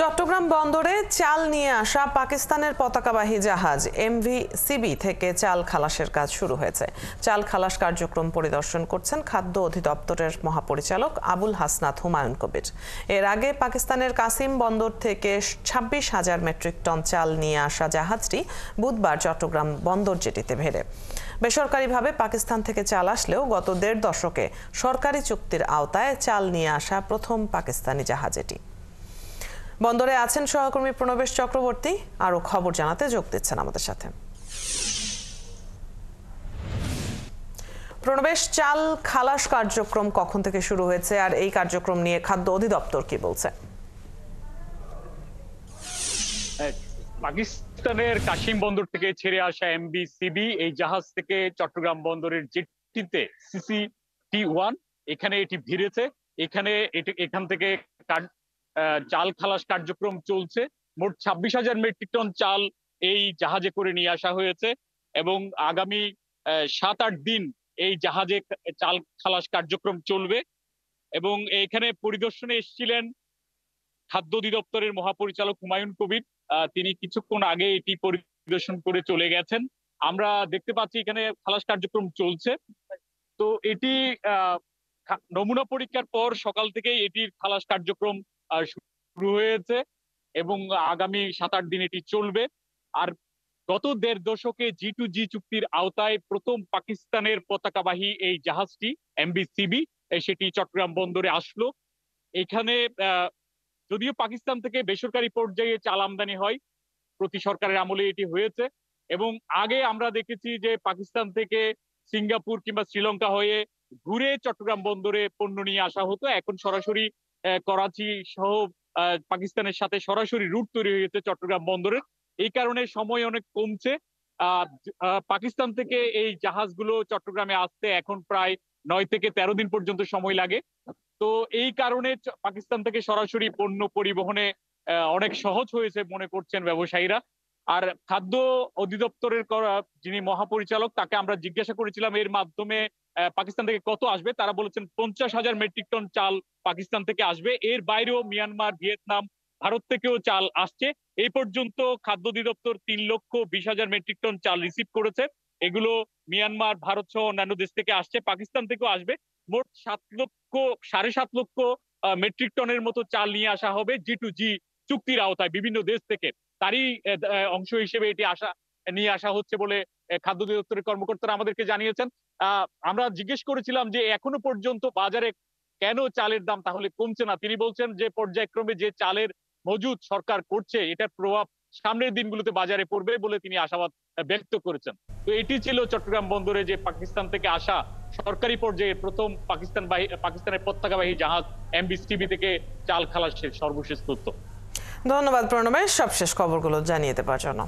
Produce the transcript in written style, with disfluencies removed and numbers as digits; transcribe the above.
চট্টগ্রাম বন্দরে চাল নিয়ে আসা পাকিস্তানের পতাকাবাহী জাহাজ এমভি সিবি থেকে চাল খালাসের কাজ শুরু হয়েছে। চাল খালাস কার্যক্রম পরিদর্শন করছেন খাদ্য অধিদপ্তরের মহাপরিচালক আবুল হাসনাত হুমায়ুন কবির। এর আগে পাকিস্তানের কাসিম বন্দর থেকে 26,000 মেট্রিক টন চাল নিয়ে আসা জাহাজটি বুধবার চট্টগ্রাম বন্দর জেটিতে ভেড়ে। বেসরকারিভাবে পাকিস্তান থেকে চাল আসলেও গত 1.5 দশকে সরকারি চুক্তির আওতায় চাল নিয়ে আসা প্রথম পাকিস্তানি জাহাজ এটি। বন্দরে আছেন সহকর্মী প্রণবেশ চক্রবর্তী, আরো খবর জানাতে যোগ দিচ্ছেন আমাদের সাথে। প্রণবেশ, চাল খালাস কার্যক্রম কখন থেকে শুরু হয়েছে আর এই কার্যক্রম নিয়ে খাদ্য অধিদপ্তর কি বলছে? পাকিস্তানের কাশিম বন্দর থেকে ছেড়ে আসা এমভি সিবি এই জাহাজ থেকে চট্টগ্রাম বন্দরের জেটিতে CCT-1 এখানে এটি ভিড়েছে। এখান থেকে চাল খালাস কার্যক্রম চলছে। মোট 26,000 মেট্রিক টন চাল এই জাহাজে করে নিয়ে আসা হয়েছে এবং আগামী 7-8 দিন এই জাহাজে চাল খালাস কার্যক্রম চলবে। এবং এখানে পরিদর্শনে এসেছিলেন খাদ্য অধিদপ্তরের মহাপরিচালক হুমায়ুন কবির। তিনি কিছুক্ষণ আগে এটি পরিদর্শন করে চলে গেছেন। আমরা দেখতে পাচ্ছি এখানে খালাস কার্যক্রম চলছে। তো এটি নমুনা পরীক্ষার পর সকাল থেকেই এটির খালাস কার্যক্রম শুরু হয়েছে এবং আগামী 7-8 দিন এটি চলবে। আর গত 1.5 দশকে G2G চুক্তির আওতায় প্রথম পাকিস্তানের পতাকাবাহী এই জাহাজটি এমভি সিবি সেটি চট্টগ্রাম বন্দরে আসলো। এখানে যদিও পাকিস্তান থেকে বেসরকারি পর্যায়ে চাল আমদানি হয়, প্রতি সরকারের আমলে এটি হয়েছে এবং আগে আমরা দেখেছি যে পাকিস্তান থেকে সিঙ্গাপুর কিংবা শ্রীলঙ্কা হয়ে ঘুরে চট্টগ্রাম বন্দরে পণ্য নিয়ে আসা হতো। এখন সরাসরি করাচি সহ পাকিস্তানের সাথে সরাসরি রুট তৈরি হয়েছে চট্টগ্রাম বন্দরের। এই কারণে সময় অনেক কমছে। পাকিস্তান থেকে এই জাহাজগুলো চট্টগ্রামে আসতে এখন প্রায় 9 থেকে 13 দিন পর্যন্ত সময় লাগে। তো এই কারণে পাকিস্তান থেকে সরাসরি পণ্য পরিবহনে অনেক সহজ হয়েছে মনে করছেন ব্যবসায়ীরা। আর খাদ্য অধিদপ্তরের যিনি মহাপরিচালক তাকে আমরা জিজ্ঞাসা করেছিলাম এর মাধ্যমে পাকিস্তান থেকে কত আসবে। তারা বলেছেন 50,000 মেট্রিক টন চাল পাকিস্তান থেকে আসবে। এর বাইরেও মিয়ানমার, ভিয়েতনাম, ভারত থেকেও চাল আসছে। এই পর্যন্ত খাদ্য অধিদপ্তর 3,20,000 মেট্রিক টন চাল রিসিভ করেছে। এগুলো মিয়ানমার, ভারত সহ অন্যান্য দেশ থেকে আসছে, পাকিস্তান থেকেও আসবে। মোট 7,500 লক্ষ মেট্রিক টনের মতো চাল নিয়ে আসা হবে G2G চুক্তির আওতায় বিভিন্ন দেশ থেকে। তারই অংশ হিসেবে এটি নিয়ে আসা হচ্ছে বলে খাদ্য অধিদপ্তরের কর্মকর্তারা আমাদেরকে জানিয়েছেন। আমরা জিজ্ঞেস করেছিলাম যে এখনো পর্যন্ত বাজারে কেন চালের দাম তাহলে কমছে না। তিনি বলছেন যে পর্যায়ক্রমে যে চালের মজুদ সরকার করছে এটার প্রভাব সামনের দিনগুলোতে বাজারে পড়বে বলে তিনি আশাবাদ ব্যক্ত করেছেন। তো এটি ছিল চট্টগ্রাম বন্দরে যে পাকিস্তান থেকে আসা সরকারি পর্যায়ে প্রথম পাকিস্তানের পতাকাবাহী জাহাজ এমভি সিবি থেকে চাল খালাসের সর্বশেষ তথ্য। ধন্যবাদ প্রণবেশ সবশেষ খবরগুলো জানিয়ে দেওয়ার জন্য।